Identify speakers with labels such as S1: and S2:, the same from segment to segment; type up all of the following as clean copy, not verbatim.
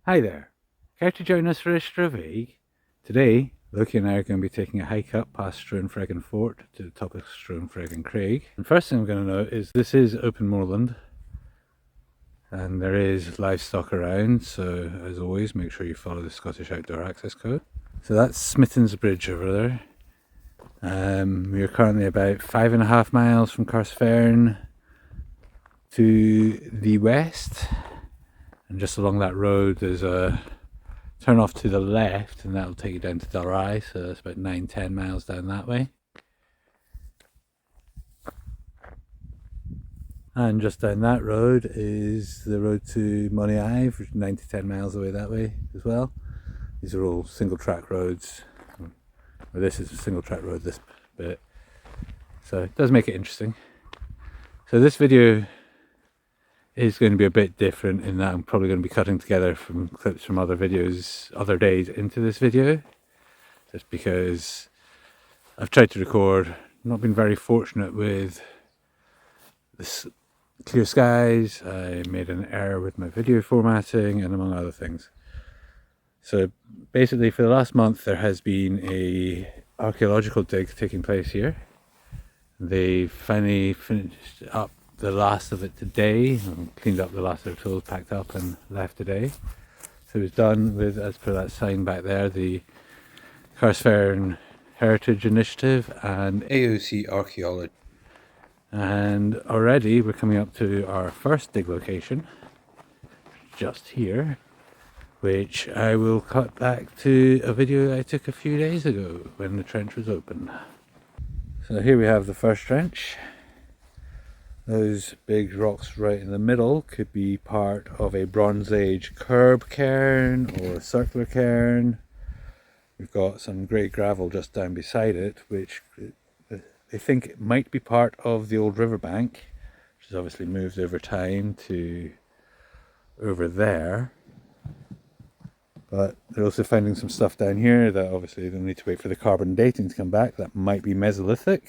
S1: Hi there, care to join us for a Stravaig? Today, Loki and I are going to be taking a hike up past Stroanfreggan Fort to the top of Stroanfreggan Craig. And first thing I'm going to note is this is open moorland and there is livestock around, so as always make sure you follow the Scottish Outdoor Access Code. So that's Smithin's Bridge over there. We are currently about 5.5 miles from Carstfern to the west, and just along that road there's a turn off to the left and that'll take you down to Dalry, so that's about 9-10 miles down that way. And just down that road is the road to Money Ive, which is 9-10 miles away that way as well. These are all single track roads. Well, this is a single track road, this bit. So it does make it interesting. So this video is going to be a bit different in that I'm probably going to be cutting together from clips from other videos, other days into this video. Just because I've tried to record, not been very fortunate with this clear skies. I made an error with my video formatting and among other things. So basically for the last month there has been a archaeological dig taking place here. They finally finished up the last of it today, cleaned up the last of their tools, packed up and left today. So it was done with, as per that sign back there, the Carstfern Heritage Initiative and AOC Archaeology. And already we're coming up to our first dig location, just here, which I will cut back to a video I took a few days ago when the trench was open. So here we have the first trench. Those big rocks right in the middle could be part of a Bronze Age curb cairn or a circular cairn. We've got some grey gravel just down beside it, which they think it might be part of the old riverbank, which has obviously moved over time to over there. But they're also finding some stuff down here that obviously they'll need to wait for the carbon dating to come back. That might be Mesolithic.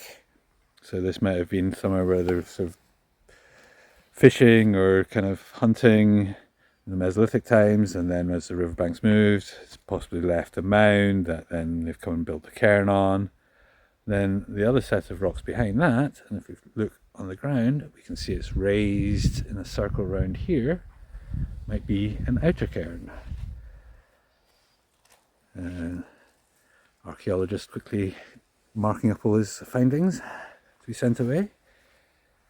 S1: So this might have been somewhere where they're sort of fishing or kind of hunting in the Mesolithic times, and then as the riverbanks moved, it's possibly left a mound that then they've come and built a cairn on. Then the other set of rocks behind that, and if we look on the ground, we can see it's raised in a circle around here, might be an outer cairn. Archaeologist quickly marking up all his findings to be sent away.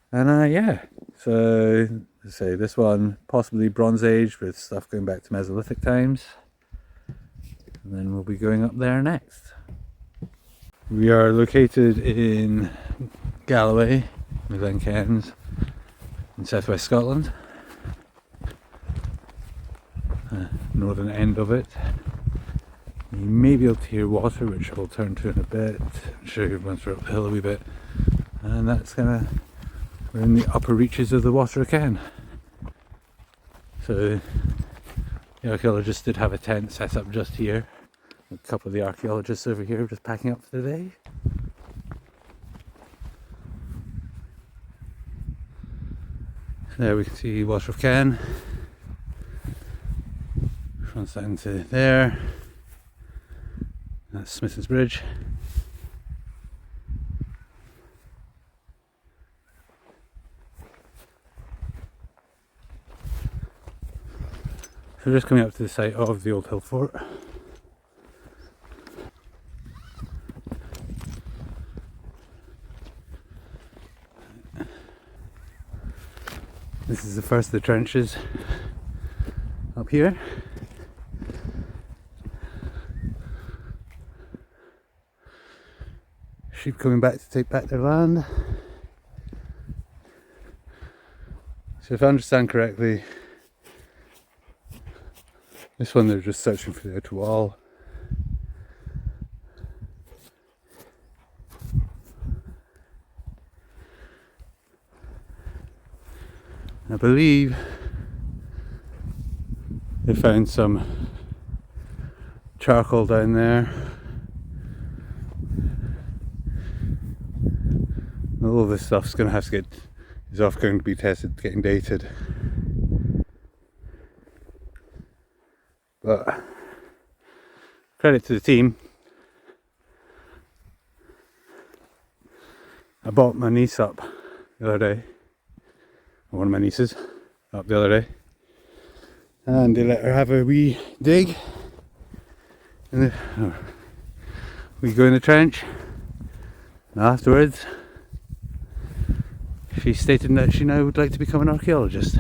S1: And yeah, so let's say this one possibly Bronze Age with stuff going back to Mesolithic times, and then we'll be going up there next. We are located in Galloway, Glen Cairns, in southwest Scotland, northern end of it. You may be able to hear water, which I'll turn to in a bit, show you once we're up the hill a wee bit, and that's gonna, we're in the upper reaches of the water again. So the archaeologists did have a tent set up just here. A couple of the archaeologists over here just packing up for the day. There we can see Water of Cairn. Runs down to there. That's Smithin's Bridge. So we're just coming up to the site of the old hill fort. This is the first of the trenches up here. Sheep coming back to take back their land. So if I understand correctly, this one they're just searching for the outer wall. I believe they found some charcoal down there. All of this stuff's going to have to get, is off going to be tested, getting dated. But credit to the team. I bought my niece up the other day, or one of my nieces up the other day, and they let her have a wee dig. We go in the trench, and afterwards she stated that she now would like to become an archaeologist.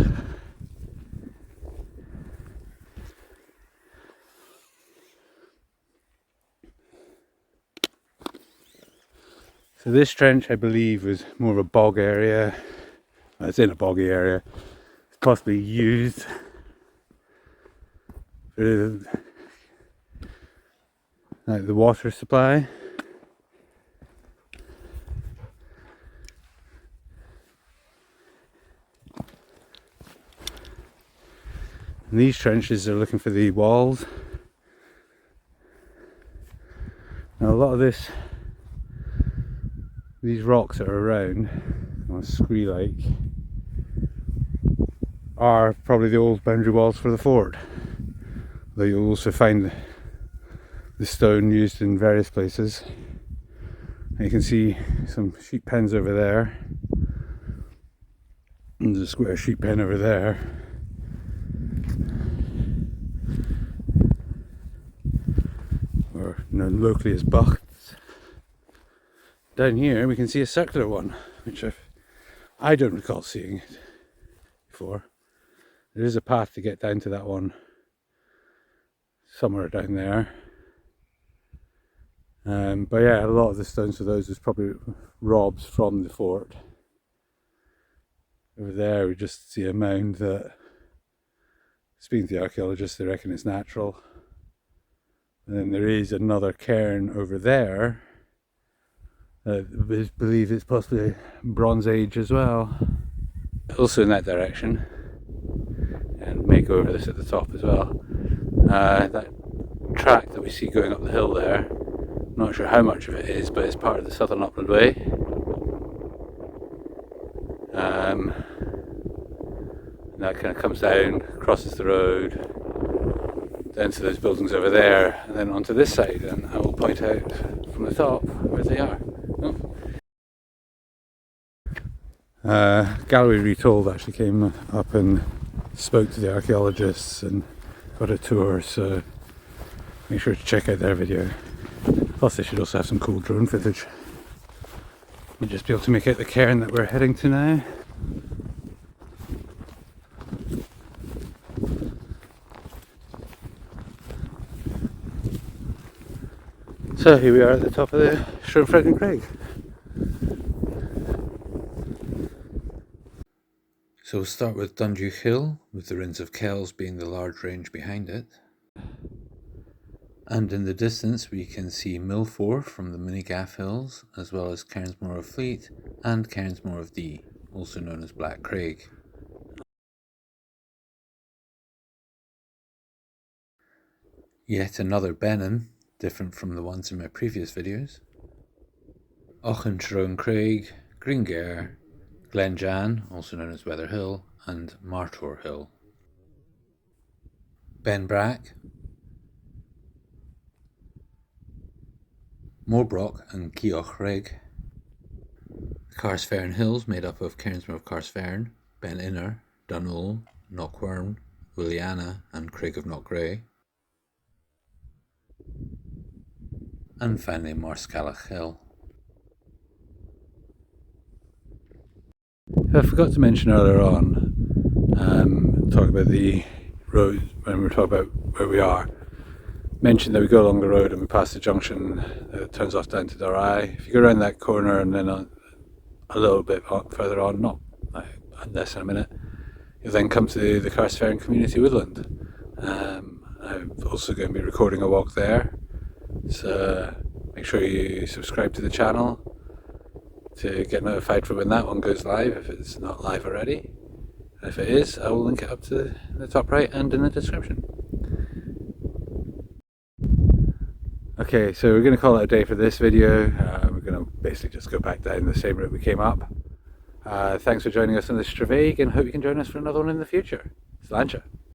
S1: So this trench, I believe, was more of a bog area. Well, it's in a boggy area. It's possibly used for like the water supply. And these trenches are looking for the walls. Now a lot of these rocks that are around on scree-like are probably the old boundary walls for the fort. Though you'll also find the stone used in various places. And you can see some sheep pens over there. And there's a square sheep pen over there. Or known locally as bucks. Down here we can see a circular one, which I don't recall seeing it before. There is a path to get down to that one somewhere down there. But yeah, a lot of the stones for those is probably robs from the fort. Over there we just see a mound that, speaking to the archaeologists, they reckon it's natural. And then there is another cairn over there. I believe it's possibly Bronze Age as well. Also in that direction. And may go over this at the top as well. That track that we see going up the hill there, I'm not sure how much of it is, but it's part of the Southern Upland Way. And that kind of comes down, crosses the road, down to those buildings over there, and then onto this side, and I will point out from the top where they are. Gallery Retold actually came up and spoke to the archaeologists and got a tour, so make sure to check out their video. Plus they should also have some cool drone footage. We'll just be able to make out the cairn that we're heading to now. So here we are at the top of the Stroanfreggan Craig. So we'll start with Dundew Hill, with the Rins of Kells being the large range behind it. And in the distance we can see Millforth from the Minigaff Hills, as well as Cairnsmore of Fleet and Cairnsmore of Dee, also known as Black Craig. Yet another Benin, different from the ones in my previous videos. Stroanfreggan Craig, Greengair, Glenjan, also known as Weather Hill, and Martor Hill. Benbrack, Morbrock and Keochrig. The Carsfern Hills made up of Cairnsmore of Carsfern, Ben Inner, Dunole, Knockworm, Williana and Craig of Knockgray. And finally Marscallach Hill. I forgot to mention earlier on, talk about the road when we were talking about where we are. Mentioned that we go along the road and we pass the junction that turns off down to Dorai. If you go around that corner and then a little bit further on, not less than a minute, you'll then come to the Carsfern Community Woodland. I'm also going to be recording a walk there, so make sure you subscribe to the channel to get notified for when that one goes live, if it's not live already. And if it is, I will link it up to the top right and in the description. Okay, so we're going to call it a day for this video. We're going to basically just go back down the same route we came up. Thanks for joining us on this Stravaiging, and hope you can join us for another one in the future. Sláinte.